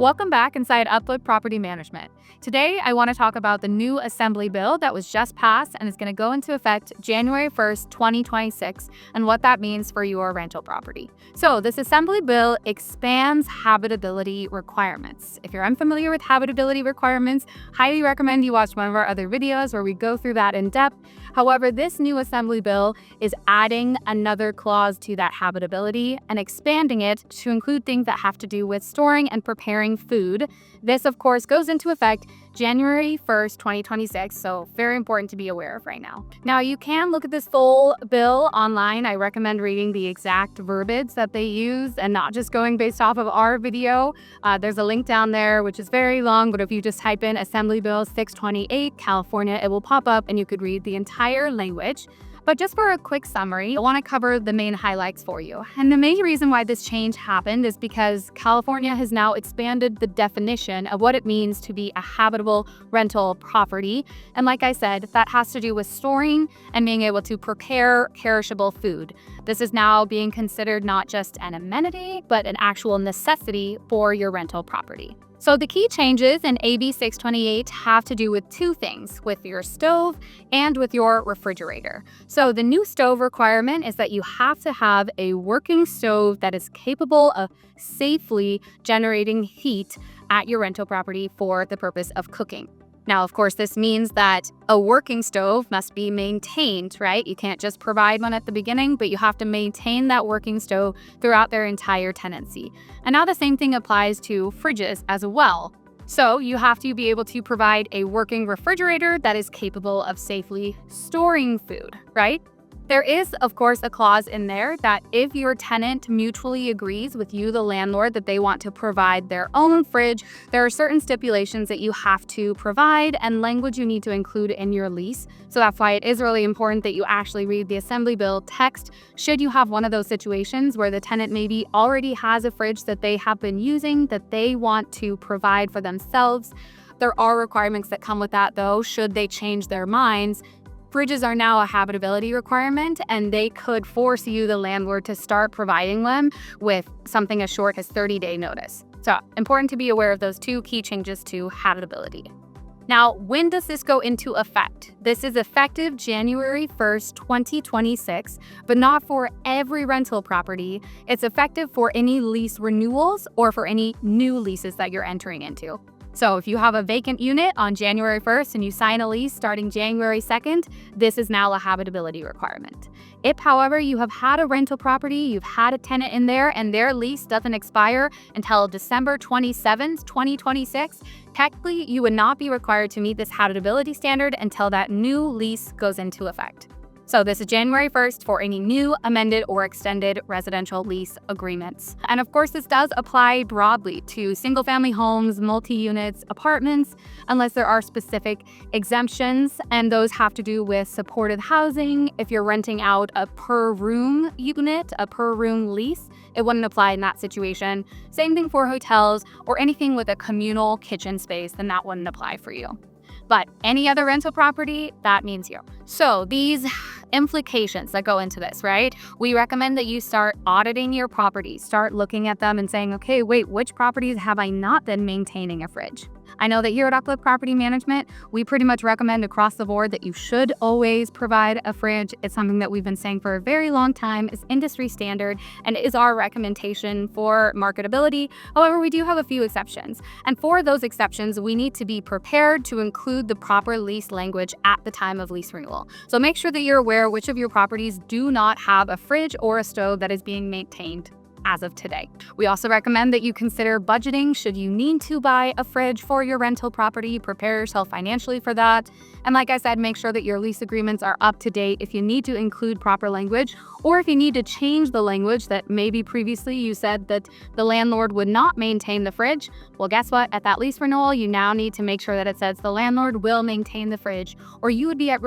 Welcome back inside UPLIFT Property Management. Today, I want to talk about the new Assembly Bill that was just passed and is going to go into effect January 1st, 2026, and what that means for your rental property. So, this Assembly Bill expands habitability requirements. If you're unfamiliar with habitability requirements, highly recommend you watch one of our other videos where we go through that in depth. However, this new Assembly Bill is adding another clause to that habitability and expanding it to include things that have to do with storing and preparing food. This, of course, goes into effect January 1st, 2026, so very important to be aware of right now. Now, you can look at this full bill online. I recommend reading the exact verbiage that they use and not just going based off of our video. There's a link down there, which is very long, but if you just type in Assembly Bill 628, California, it will pop up and you could read the entire language. But just for a quick summary, I want to cover the main highlights for you. And the main reason why this change happened is because California has now expanded the definition of what it means to be a habitable rental property. And like I said, that has to do with storing and being able to prepare perishable food. This is now being considered not just an amenity, but an actual necessity for your rental property. So the key changes in AB 628 have to do with two things, with your stove and with your refrigerator. So the new stove requirement is that you have to have a working stove that is capable of safely generating heat at your rental property for the purpose of cooking. Now, of course, this means that a working stove must be maintained, right? You can't just provide one at the beginning, but you have to maintain that working stove throughout their entire tenancy. And now the same thing applies to fridges as well. So you have to be able to provide a working refrigerator that is capable of safely storing food, right? There is, of course, a clause in there that if your tenant mutually agrees with you, the landlord, that they want to provide their own fridge, there are certain stipulations that you have to provide and language you need to include in your lease. So that's why it is really important that you actually read the Assembly Bill text should you have one of those situations where the tenant maybe already has a fridge that they have been using that they want to provide for themselves. There are requirements that come with that, though, should they change their minds. Fridges are now a habitability requirement, and they could force you, the landlord, to start providing them with something as short as 30-day notice. So important to be aware of those two key changes to habitability. Now, when does this go into effect? This is effective January 1st, 2026, but not for every rental property. It's effective for any lease renewals or for any new leases that you're entering into. So if you have a vacant unit on January 1st and you sign a lease starting January 2nd, this is now a habitability requirement. If, however, you have had a rental property, you've had a tenant in there, and their lease doesn't expire until December 27th, 2026, technically you would not be required to meet this habitability standard until that new lease goes into effect. So this is January 1st for any new, amended, or extended residential lease agreements. And of course, this does apply broadly to single-family homes, multi-units, apartments, unless there are specific exemptions, and those have to do with supported housing. If you're renting out a per-room unit, a per-room lease, it wouldn't apply in that situation. Same thing for hotels or anything with a communal kitchen space, then that wouldn't apply for you. But any other rental property, that means you. So these implications that go into this, right? We recommend that you start auditing your properties, start looking at them and saying, okay, wait, which properties have I not been maintaining a fridge? I know that here at UPLIFT Property Management, we pretty much recommend across the board that you should always provide a fridge. It's something that we've been saying for a very long time. It's industry standard and is our recommendation for marketability. However, we do have a few exceptions. And for those exceptions, we need to be prepared to include the proper lease language at the time of lease renewal. So make sure that you're aware which of your properties do not have a fridge or a stove that is being maintained as of today. We also recommend that you consider budgeting should you need to buy a fridge for your rental property. Prepare yourself financially for that. And like I said, make sure that your lease agreements are up to date if you need to include proper language, or if you need to change the language that maybe previously you said that the landlord would not maintain the fridge. Well, guess what? At that lease renewal, you now need to make sure that it says the landlord will maintain the fridge, or you would be at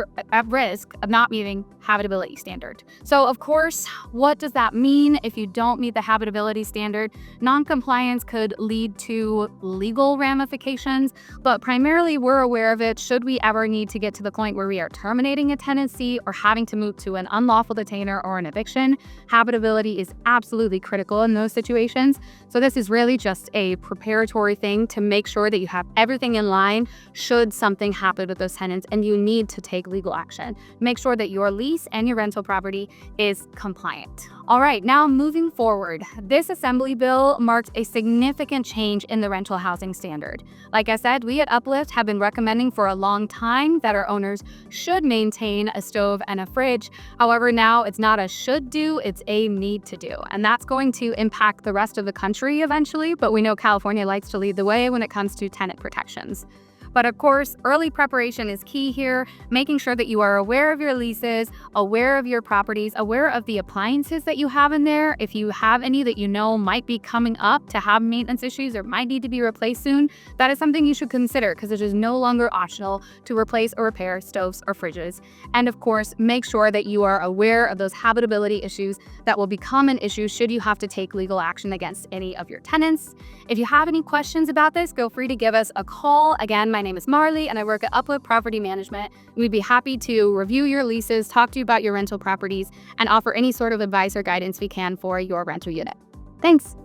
risk of not meeting habitability standard. So of course, what does that mean if you don't meet the habitability standard. Non-compliance could lead to legal ramifications, but primarily we're aware of it should we ever need to get to the point where we are terminating a tenancy or having to move to an unlawful detainer or an eviction. Habitability is absolutely critical in those situations. So this is really just a preparatory thing to make sure that you have everything in line should something happen with those tenants and you need to take legal action. Make sure that your lease and your rental property is compliant. All right, now moving forward, this assembly bill marked a significant change in the rental housing standard. Like I said, we at UPLIFT have been recommending for a long time that our owners should maintain a stove and a fridge. However, now it's not a should do, it's a need to do. And that's going to impact the rest of the country eventually, but we know California likes to lead the way when it comes to tenant protections. But of course, early preparation is key here, making sure that you are aware of your leases, aware of your properties, aware of the appliances that you have in there. If you have any that you know might be coming up to have maintenance issues or might need to be replaced soon, that is something you should consider because it is no longer optional to replace or repair stoves or fridges. And of course, make sure that you are aware of those habitability issues that will become an issue should you have to take legal action against any of your tenants. If you have any questions about this, feel free to give us a call. Again, my name is Marley and I work at UPLIFT Property Management. We'd be happy to review your leases, talk to you about your rental properties, and offer any sort of advice or guidance we can for your rental unit. Thanks.